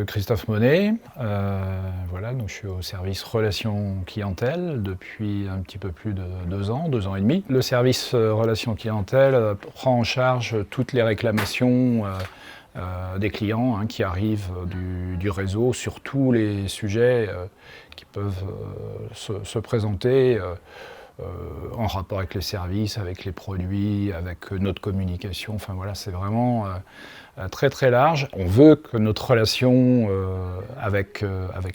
Christophe Monet. Voilà, donc je suis au service relations clientèle depuis un petit peu plus de 2 ans et demi. Le service relations clientèle prend en charge toutes les réclamations des clients qui arrivent du réseau sur tous les sujets qui peuvent se présenter en rapport avec les services, avec les produits, avec notre communication. Enfin voilà, c'est vraiment très très large. On veut que notre relation avec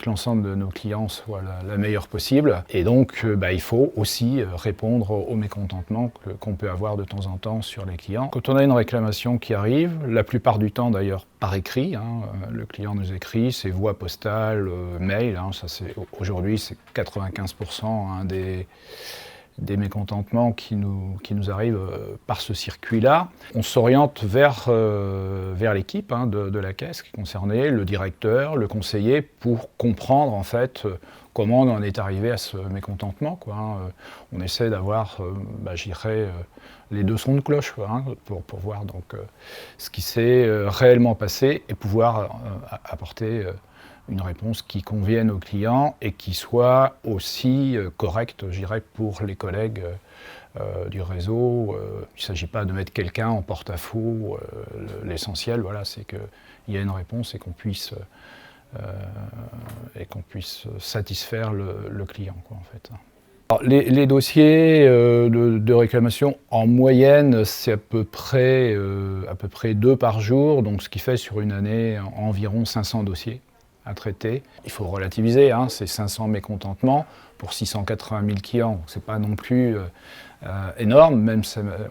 l'ensemble de nos clients soit la meilleure possible. Et donc il faut aussi répondre aux mécontentements qu'on peut avoir de temps en temps sur les clients. Quand on a une réclamation qui arrive, la plupart du temps d'ailleurs par écrit, le client nous écrit, c'est voie postale, mail, aujourd'hui c'est 95% des mécontentements qui nous arrivent par ce circuit-là. On s'oriente vers l'équipe de la caisse qui est concernée, le directeur, le conseiller, pour comprendre en fait comment on en est arrivé à ce mécontentement. On essaie d'avoir, je dirais, les deux sons de cloche pour voir donc, ce qui s'est réellement passé et pouvoir apporter une réponse qui convienne aux clients et qui soit aussi correcte, je dirais, pour les collègues du réseau. Il ne s'agit pas de mettre quelqu'un en porte-à-faux. L'essentiel, voilà, c'est qu'il y ait une réponse et qu'on puisse satisfaire le client, en fait. Alors, les dossiers de réclamation, en moyenne, c'est à peu près 2 par jour, donc ce qui fait sur une année environ 500 dossiers à traiter. Il faut relativiser, c'est 500 mécontentements pour 680 000 clients. C'est pas non plus énorme, même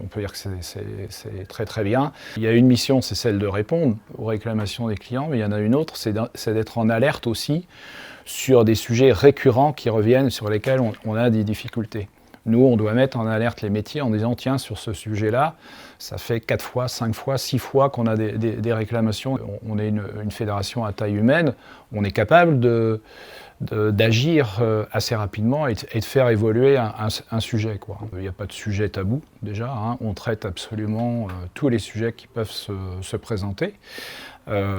on peut dire que c'est très très bien. Il y a une mission, c'est celle de répondre aux réclamations des clients, mais il y en a une autre, c'est d'être en alerte aussi sur des sujets récurrents qui reviennent, sur lesquels on a des difficultés. Nous, on doit mettre en alerte les métiers en disant, tiens, sur ce sujet-là, ça fait 4 fois, 5 fois, 6 fois qu'on a des réclamations. On est une fédération à taille humaine, on est capable d'agir assez rapidement et de faire évoluer un sujet. Il n'y a pas de sujet tabou, déjà. On traite absolument tous les sujets qui peuvent se présenter.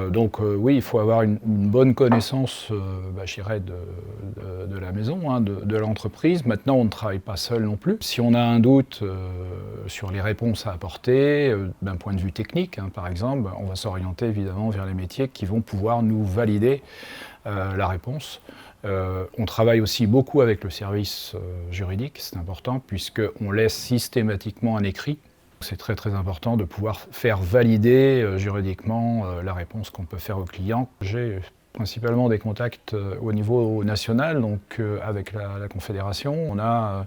Donc oui, il faut avoir une bonne connaissance, je dirais, de la maison, de l'entreprise. Maintenant, on ne travaille pas seul non plus. Si on a un doute sur les réponses à apporter, d'un point de vue technique, par exemple, on va s'orienter évidemment vers les métiers qui vont pouvoir nous valider la réponse. On travaille aussi beaucoup avec le service juridique, c'est important, puisqu'on laisse systématiquement un écrit. C'est très très important de pouvoir faire valider juridiquement la réponse qu'on peut faire au client. J'ai principalement des contacts au niveau national, donc avec la Confédération. On a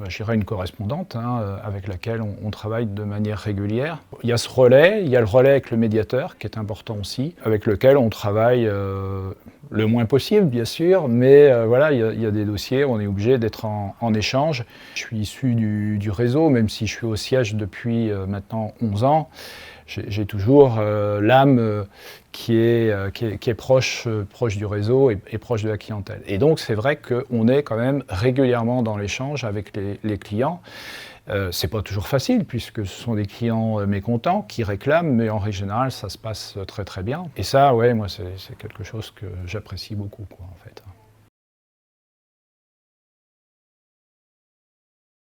je dirais une correspondante avec laquelle on travaille de manière régulière. Il y a ce relais, il y a le relais avec le médiateur qui est important aussi, avec lequel on travaille le moins possible bien sûr, mais voilà, il y a des dossiers, on est obligé d'être en échange. Je suis issu du réseau, même si je suis au siège depuis maintenant 11 ans. J'ai toujours l'âme qui est proche du réseau et proche de la clientèle. Et donc c'est vrai qu'on est quand même régulièrement dans l'échange avec les clients. C'est pas toujours facile puisque ce sont des clients mécontents qui réclament, mais en règle générale ça se passe très très bien. Et ça, ouais, moi c'est quelque chose que j'apprécie beaucoup, en fait.